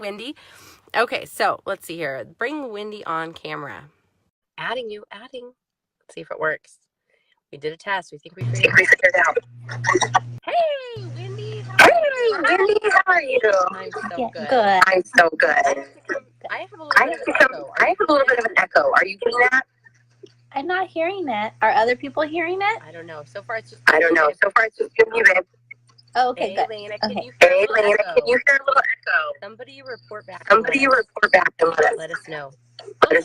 Windy. Okay, so let's see here. Bring Windy on camera. Adding. Let's see if it works. We did a test. We think we figured it out. Hey, Windy. How are you? I'm so good. I'm so good. I have a little bit of an echo. Are you getting that? I'm not hearing it. Are other people hearing it? I don't know. So far, it's just you, babe. Oh, okay, good. Lena, can you hear you hear a little echo? Somebody report back. Let us know.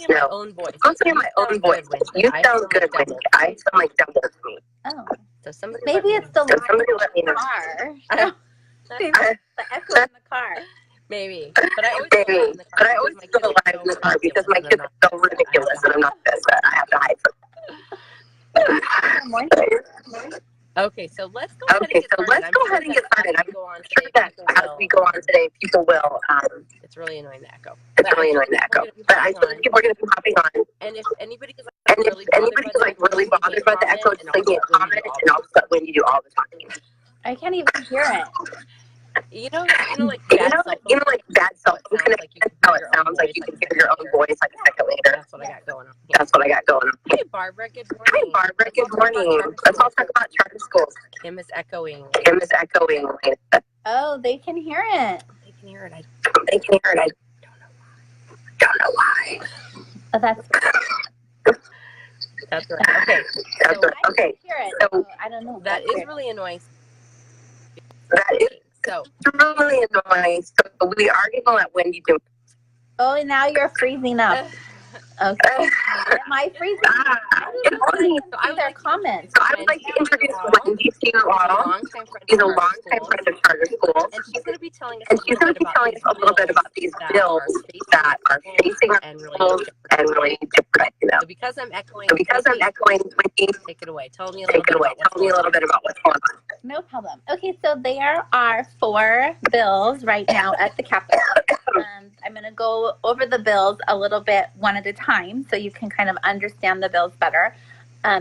My own voice. I'm saying my own voice. You sound good, Wendy. I sound like double to me. Oh. So somebody maybe it's the let me know. Car. Maybe it's the echo in the car. Maybe. But I always go live in the car because my kids are so ridiculous and I'm not this. I have to hide them. Okay, so let's go ahead and get started. I'm sure that as we go on today, people will. It's really annoying the echo. But I feel like people are going to be hopping on. And if anybody is really bothered by the echo, just leave me a comment and I'll just let Wendy do all the talking. I can't even hear it. Like bad cell phone connection. That's how it sounds. Like you can hear your own voice like a second later. That's what I got going on. Hey Barbara, good morning. Let's all talk about charter schools. Kim is echoing. Oh, they can hear it. They can hear it. I don't know why. Oh, that's right. Okay. Hear it. So I don't know. That is really annoying. So we are going to let Wendy do it. Oh, and now you're freezing up. Okay. Am I freezing? I would like comments. So I would like to introduce Wendy to you all. She's a longtime friend of charter schools. And she's going to be telling us a little bit about these bills that are facing our schools and really different. So because I'm echoing, Wendy, take it away. Tell me a little bit about what's going on. No problem. Okay, so there are 4 bills right now at the Capitol. I'm going to go over the bills a little bit one at a time so you can kind of understand the bills better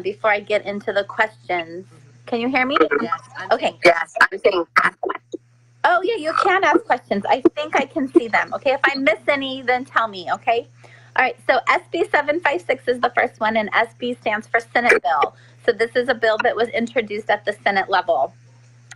before I get into the questions. Can you hear me? Yes. I'm saying ask questions. Oh, yeah, you can ask questions. I think I can see them. Okay, if I miss any, then tell me, okay? All right, so SB 756 is the first one, and SB stands for Senate bill. So this is a bill that was introduced at the Senate level.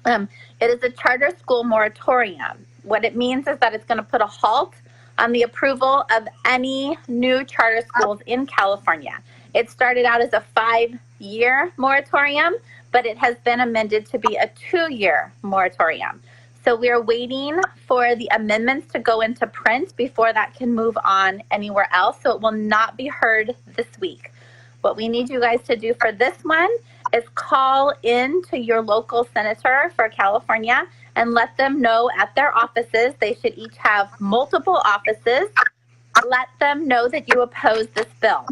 It is a charter school moratorium. What it means is that it's going to put a halt on the approval of any new charter schools in California. It started out as a 5-year moratorium, but it has been amended to be a 2-year moratorium. So we're waiting for the amendments to go into print before that can move on anywhere else. So it will not be heard this week. What we need you guys to do for this one is call in to your local senator for California and let them know at their offices. They should each have multiple offices. Let them know that you oppose this bill.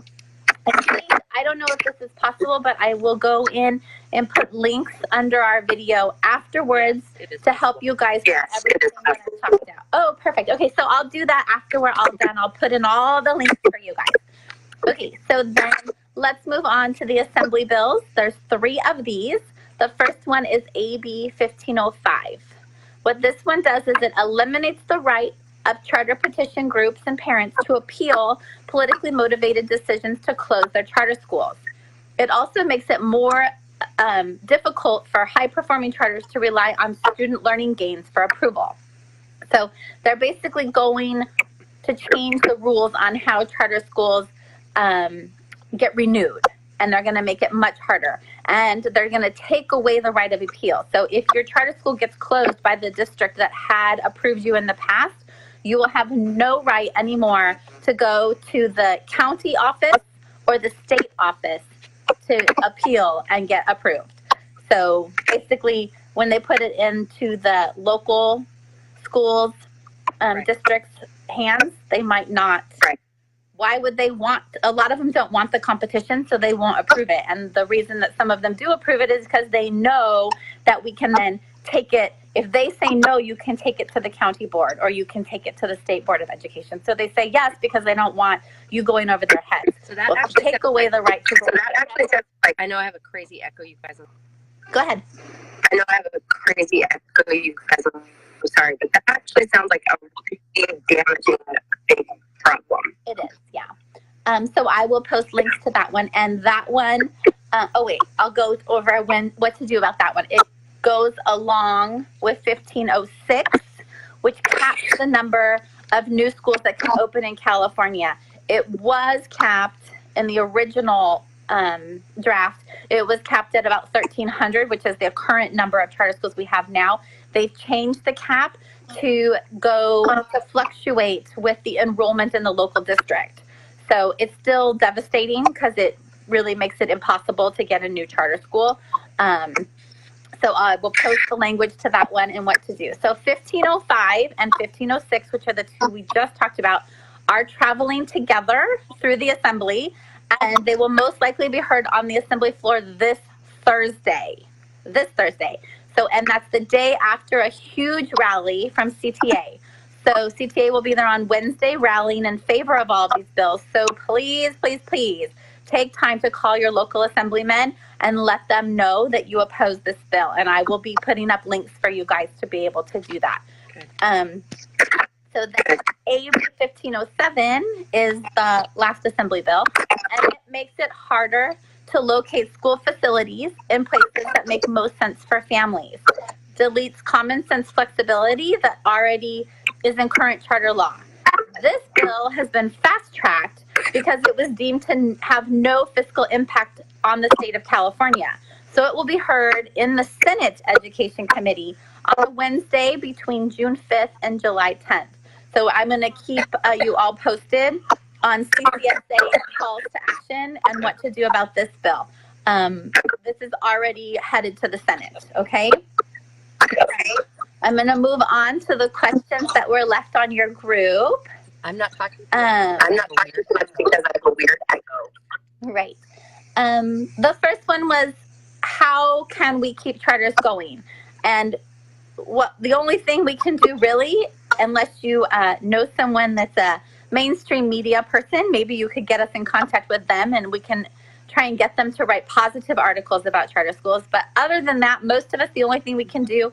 I don't know if this is possible, but I will go in and put links under our video afterwards to help you guys with everything that I talked about. Oh, perfect. Okay, so I'll do that after we're all done. I'll put in all the links for you guys. Okay, so then let's move on to the assembly bills. There's 3 of these. The first one is AB 1505. What this one does is it eliminates the right of charter petition groups and parents to appeal politically motivated decisions to close their charter schools. It also makes it more difficult for high-performing charters to rely on student learning gains for approval. So they're basically going to change the rules on how charter schools get renewed, and they're going to make it much harder. And they're going to take away the right of appeal. So if your charter school gets closed by the district that had approved you in the past, you will have no right anymore to go to the county office or the state office to appeal and get approved. So basically, when they put it into the local schools, districts' hands, they might not. Why would they want, a lot of them don't want the competition, so they won't approve it. And the reason that some of them do approve it is because they know that we can then take it. If they say no, you can take it to the county board or you can take it to the state board of education. So they say yes because they don't want you going over their heads. So that actually take away the right to go. So that actually sounds like, I know I have a crazy echo, you guys. Go ahead. I know I have a crazy echo, you guys. I'm sorry, but that actually sounds like a really damaging big problem. It is, yeah. So I will post links to that one, and that one. I'll go over what to do about that one. It goes along with 1506, which caps the number of new schools that can open in California. It was capped in the original draft. It was capped at about 1,300, which is the current number of charter schools we have now. They've changed the cap to fluctuate with the enrollment in the local district. So it's still devastating because it really makes it impossible to get a new charter school. So I will post the language to that one and what to do. So 1505 and 1506, which are the two we just talked about, are traveling together through the assembly, and they will most likely be heard on the assembly floor this Thursday. So, and that's the day after a huge rally from CTA. So CTA will be there on Wednesday rallying in favor of all of these bills. So please, please, please take time to call your local assemblymen and let them know that you oppose this bill. And I will be putting up links for you guys to be able to do that. So then AB 1507 is the last assembly bill, and it makes it harder to locate school facilities in places that make most sense for families. Deletes common sense flexibility that already is in current charter law. This bill has been fast-tracked because it was deemed to have no fiscal impact on the state of California. So it will be heard in the Senate Education Committee on a Wednesday between June 5th and July 10th. So I'm going to keep you all posted on CCSA calls to action and what to do about this bill. This is already headed to the Senate, okay? I'm going to move on to the questions that were left on your group. I'm not talking too much because I have a weird echo. Right. The first one was, how can we keep charters going? And the only thing we can do really, unless you know someone that's a mainstream media person, maybe you could get us in contact with them and we can try and get them to write positive articles about charter schools. But other than that, most of us, the only thing we can do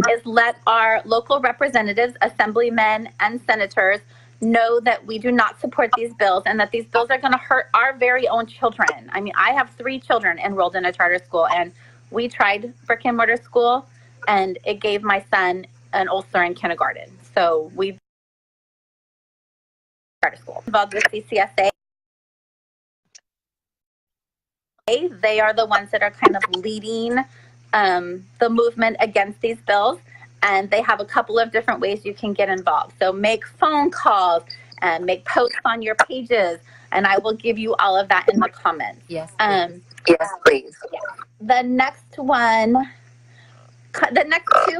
is let our local representatives, assemblymen, and senators know that we do not support these bills and that these bills are going to hurt our very own children. I mean, I have 3 children enrolled in a charter school, and we tried brick and mortar school, and it gave my son an ulcer in kindergarten. So we charter school involved with CCSA. They are the ones that are kind of leading the movement against these bills, and they have a couple of different ways you can get involved. So make phone calls and make posts on your pages, and I will give you all of that in the comments. Yes, yes, please. Yeah. The next two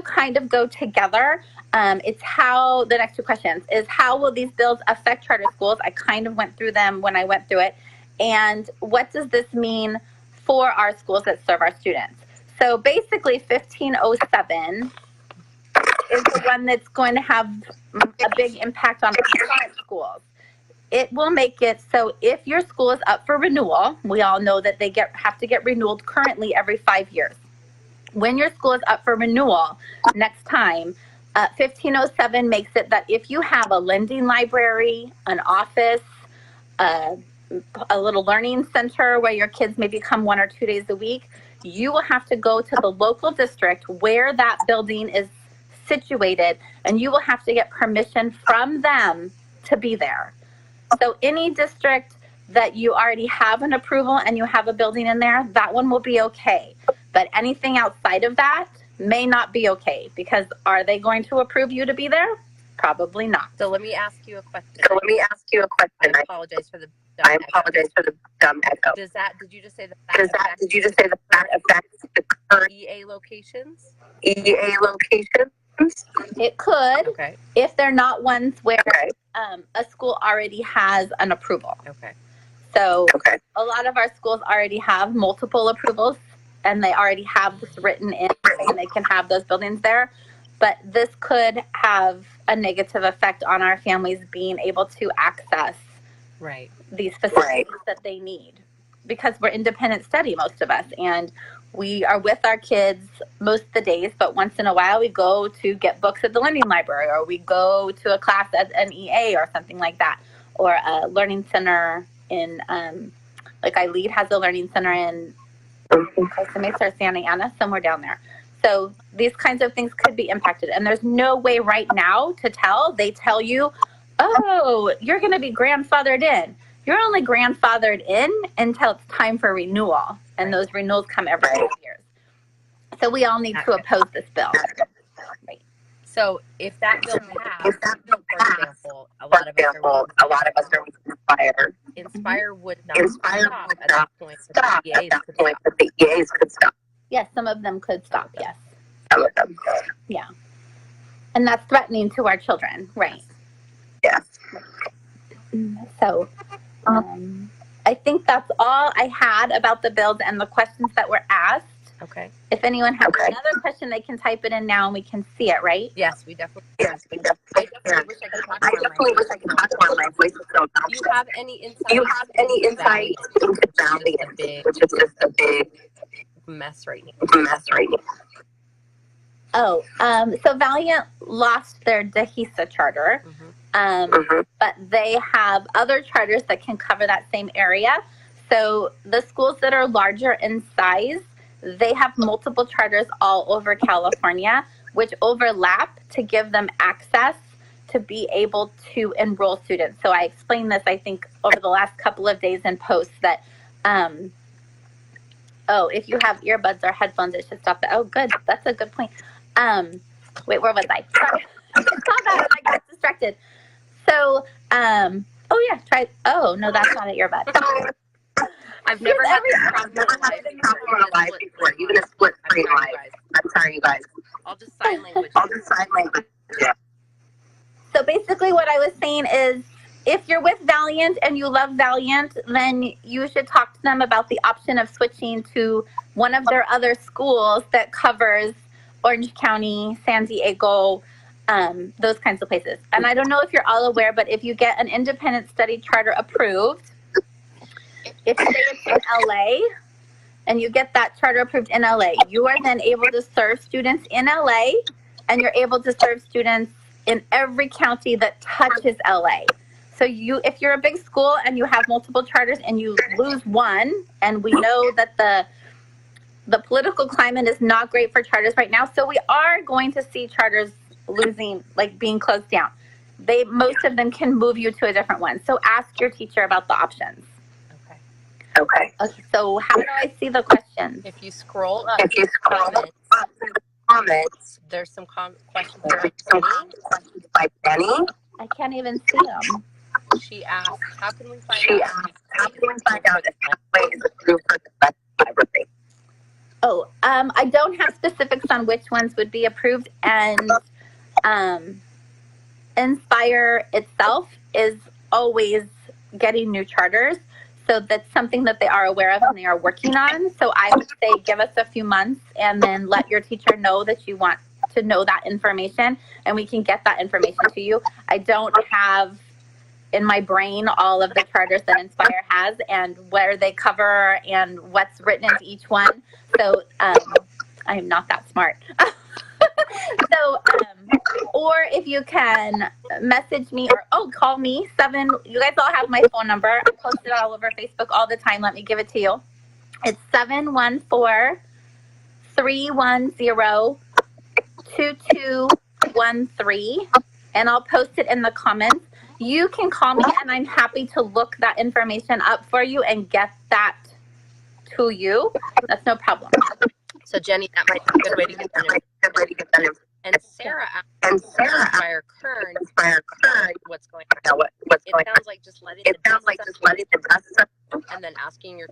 kind of go together. It's how the next 2 questions is, how will these bills affect charter schools? I kind of went through them when I went through it. And what does this mean for our schools that serve our students? So basically 1507 is the one that's going to have a big impact on our current schools. It will make it so if your school is up for renewal, we all know that they have to get renewed currently every 5 years. When your school is up for renewal next time, 1507 makes it that if you have a lending library, an office, a little learning center where your kids maybe come 1 or 2 days a week, you will have to go to the local district where that building is situated, and you will have to get permission from them to be there. So any district that you already have an approval and you have a building in there, that one will be okay. But anything outside of that may not be okay, because are they going to approve you to be there? Probably not. So let me ask you a question. I apologize for the dumb echo. Did you just say that affects the current EA locations? It could, okay, if they're not ones where a school already has an approval. Okay. So a lot of our schools already have multiple approvals, and they already have this written in, and they can have those buildings there. But this could have a negative effect on our families being able to access these facilities that they need, because we're independent study, most of us, and We are with our kids most of the days, but once in a while we go to get books at the Learning Library, or we go to a class at an EA or something like that, or a learning center in, like iLead has a learning center in Costa Mesa or Santa Ana, somewhere down there. So these kinds of things could be impacted. And there's no way right now to tell. They tell you, oh, you're going to be grandfathered in. You're only grandfathered in until it's time for renewal. And those renewals come every 2 years. So we all need to oppose this bill. Right. So if that bill passed, for example, a lot of us are with Inspire. Inspire would not stop at that point, but the EAs could stop. Yes, some of them could stop, yes. Some of them could. Yeah. And that's threatening to our children, right? Yes. So I think that's all I had about the bills and the questions that were asked. Okay. If anyone has another question, they can type it in now and we can see it, right? Yes, we definitely. I definitely wish I could talk more. My voice is so loud. Do you have any insight into Valiant, which is just a big mess right now? Oh, so Valiant lost their DHISA charter, but they have other charters that can cover that same area. So the schools that are larger in size, they have multiple charters all over California, which overlap to give them access to be able to enroll students. So I explained this, I think, over the last couple of days in posts that, if you have earbuds or headphones, it should stop it. Oh, good. That's a good point. Wait, where was I? Sorry. I got distracted. So, oh, no, that's not an earbud. I've never had this problem in my life before, even a split screen live. I'm sorry, you guys. I'll just sign language. Yeah. So basically what I was saying is, if you're with Valiant and you love Valiant, then you should talk to them about the option of switching to one of their other schools that covers Orange County, San Diego, those kinds of places. And I don't know if you're all aware, but if you get an independent study charter approved, if say it's in LA and you get that charter approved in LA, you are then able to serve students in LA, and you're able to serve students in every county that touches LA. So if you're a big school and you have multiple charters and you lose one, and we know that the political climate is not great for charters right now, so we are going to see charters losing, like being closed down. Most of them can move you to a different one. So ask your teacher about the options. Okay. So how do I see the questions? If you scroll up, to the comments, there's some questions by Penny. I can't even see them. She asked, how can we find out if Pathway is approved for the library? Oh, I don't have specifics on which ones would be approved, and Inspire itself is always getting new charters. So that's something that they are aware of and they are working on. So I would say give us a few months and then let your teacher know that you want to know that information, and we can get that information to you. I don't have in my brain all of the charters that Inspire has and where they cover and what's written into each one. So I am not that smart. So, or if you can message me or call me, you guys all have my phone number. I post it all over Facebook all the time. Let me give it to you. It's 714-310-2213, and I'll post it in the comments. You can call me and I'm happy to look that information up for you and get that to you. That's no problem. So Jenny, that might be a good way to get that information. And Sarah Inspire Kern, what's going on? It sounds like just letting the dust settle, and then asking your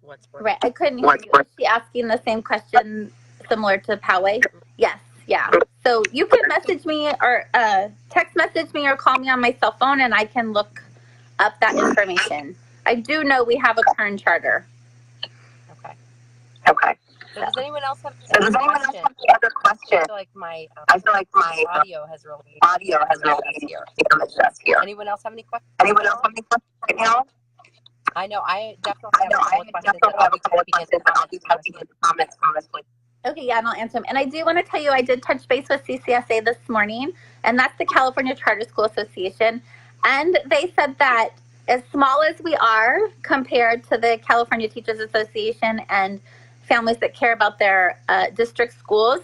what's working. Right, I couldn't hear you. Is she asking the same question similar to Poway? Yes, yeah. So you can message me or text message me or call me on my cell phone, and I can look up that information. I do know we have a Kern charter. Okay. So does anyone else have any other questions? I feel like my audio has really damaged us here. Anyone else have any questions? Right now? I know. I definitely have a couple of questions that I'll be typing in the comments, honestly. Okay, yeah, and I'll answer them. And I do want to tell you, I did touch base with CCSA this morning, and that's the California Charter School Association. And they said that as small as we are compared to the California Teachers Association and families that care about their district schools,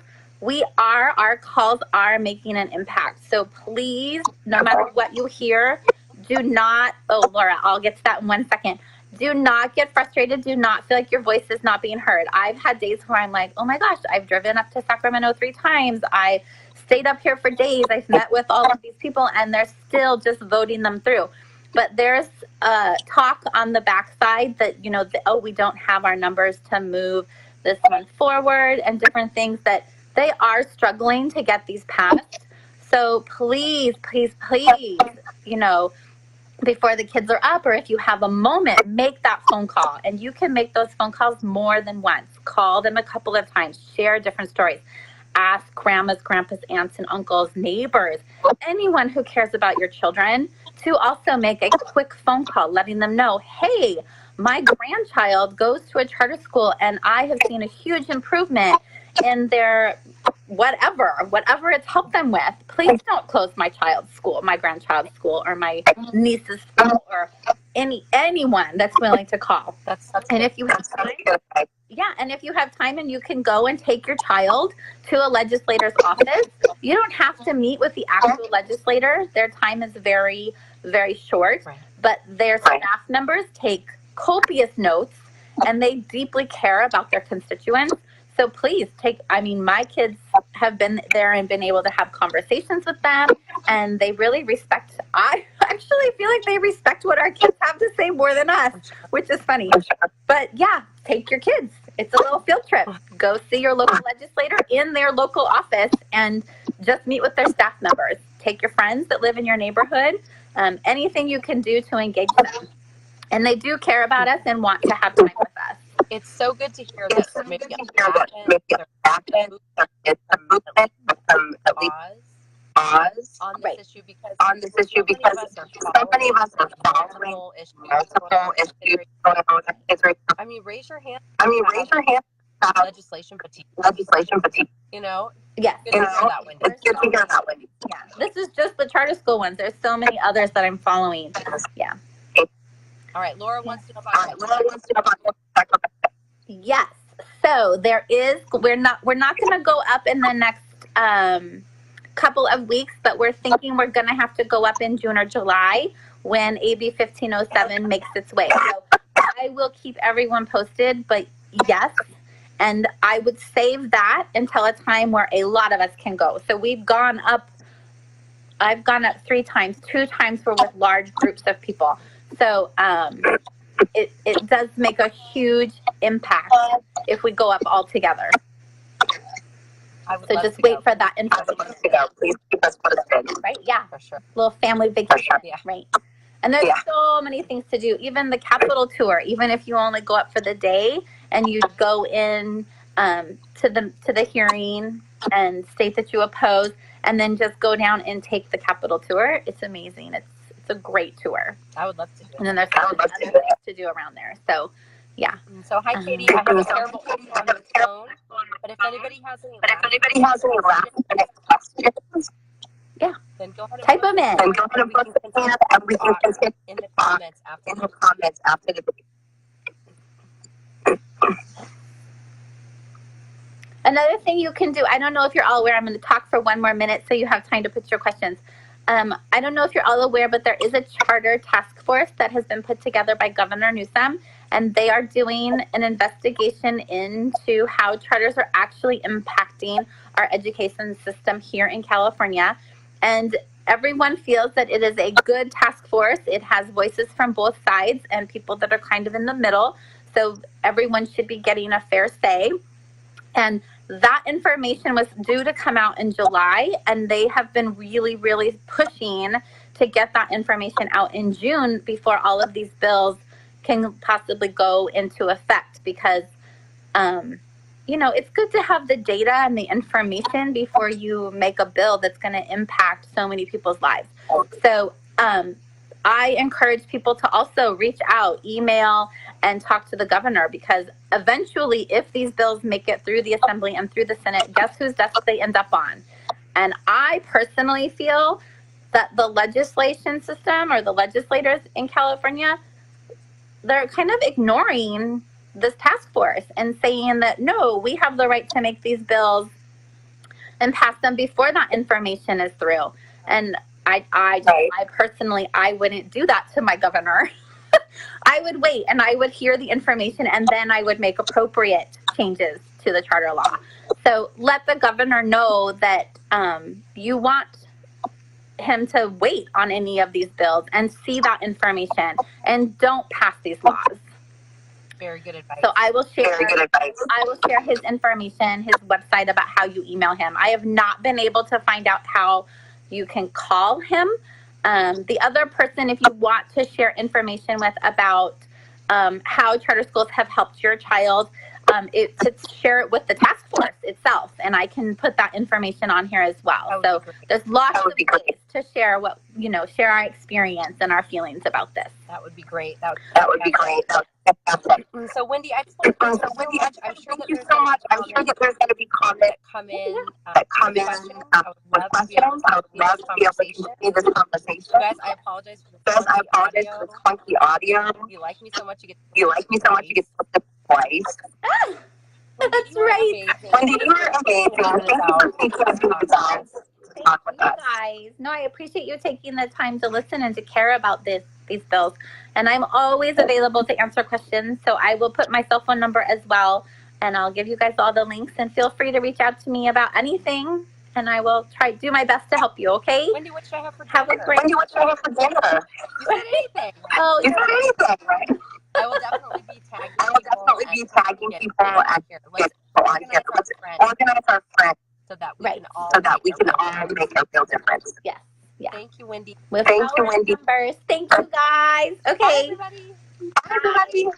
our calls are making an impact. So please, no matter what you hear, do not, oh, Laura, I'll get to that in 1 second. Do not get frustrated. Do not feel like your voice is not being heard. I've had days where I'm like, oh my gosh, I've driven up to Sacramento 3 times. I stayed up here for days. I've met with all of these people, and they're still just voting them through. But there's talk on the backside that, we don't have our numbers to move this one forward and different things that they are struggling to get these passed. So please, please, please, before the kids are up, or if you have a moment, make that phone call. And you can make those phone calls more than once. Call them a couple of times. Share different stories. Ask grandmas, grandpas, aunts, and uncles, neighbors, anyone who cares about your children to also make a quick phone call, letting them know, hey, my grandchild goes to a charter school, and I have seen a huge improvement in their whatever it's helped them with. Please don't close my child's school, my grandchild's school, or my niece's school, or anyone that's willing to call. And if you have time, and if you have time and you can go and take your child to a legislator's office, you don't have to meet with the actual legislator. Their time is very, very short, but their staff members take copious notes, and they deeply care about their constituents. So please my kids have been there and been able to have conversations with them, and they really I actually feel like they respect what our kids have to say more than us, which is funny. But yeah, take your kids. It's a little field trip. Go see your local legislator in their local office and just meet with their staff members. Take your friends that live in your neighborhood, anything you can do to engage them. And they do care about us and want to have time with us. It's so good to hear that maybe a movement, pause on this issue because so many of us are following multiple issues going on. I mean, raise your hand. Legislation fatigue. Yes. It's good to hear that, Windi. Yeah. This is just the charter school ones. There's so many others that I'm following. Yeah. All right, Laura wants to know about Yes. So we're not going to go up in the next couple of weeks, but we're thinking we're going to have to go up in June or July when AB 1507 makes its way. So I will keep everyone posted, but yes. And I would save that until a time where a lot of us can go. So I've gone up 3 times. 2 times were with large groups of people. So it does make a huge impact if we go up all together. So just wait for that information. Please keep us posted. Right? Yeah. For sure. Little family vacation. For sure. Yeah. Right. And there's so many things to do. Even the Capitol tour, even if you only go up for the day and you go in to the hearing and state that you oppose, and then just go down and take the Capitol tour. It's amazing. It's a great tour. I would love to do it. And then there's other things to do around there. So, yeah. So, hi, Katie. I have a terrible on the phone, but if anybody has any last minute questions, then go ahead and type them in. And we can continue in the comments after the Another thing you can do, I don't know if you're all aware, I'm going to talk for 1 more minute so you have time to put your questions. I don't know if you're all aware, but there is a charter task force that has been put together by Governor Newsom, and they are doing an investigation into how charters are actually impacting our education system here in California. And everyone feels that it is a good task force. It has voices from both sides and people that are kind of in the middle. So everyone should be getting a fair say. And that information was due to come out in July, and they have been really, really pushing to get that information out in June before all of these bills can possibly go into effect because, it's good to have the data and the information before you make a bill that's going to impact so many people's lives. So I encourage people to also reach out, email, and talk to the governor, because eventually, if these bills make it through the Assembly and through the Senate, guess whose desk they end up on? And I personally feel that the legislation system, or the legislators in California, they're kind of ignoring this task force and saying that, no, we have the right to make these bills and pass them before that information is through. And I personally, I wouldn't do that to my governor. I would wait and I would hear the information, and then I would make appropriate changes to the charter law. So let the governor know that you want him to wait on any of these bills and see that information, and don't pass these laws. Very good advice. So I will share his information, his website, about how you email him. I have not been able to find out how you can call him. The other person, if you want to share information with about how charter schools have helped your child, to share it with the task force itself, and I can put that information on here as well. So there's lots of ways to share share our experience and our feelings about this. That would be great. That would be great. So Windi, I just want to thank you so much. I'm sure that there's going to be comments that come in with questions. I would love to be able to continue this conversation. Guys, I apologize for the funky audio. If you like me so much, you get to put the twice. That's right. Windi, you are amazing. Thank you for taking the time to talk with us. Guys. No, I appreciate you taking the time to listen and to care about these bills. And I'm always available to answer questions. So I will put my cell phone number as well, and I'll give you guys all the links, and feel free to reach out to me about anything, and I will do my best to help you, okay? Windi, what should I have for dinner? Have a great Windi, what should I have for dinner? You said anything. Oh, You said anything, right? I will definitely be tagging people and get people on here. Let's organize our friends so that we can all make a real difference. Yes. Yeah. Thank you, Windi. With Thank you, our Windi. numbers. Thank you, guys. Okay. Bye, everybody. Bye, everybody.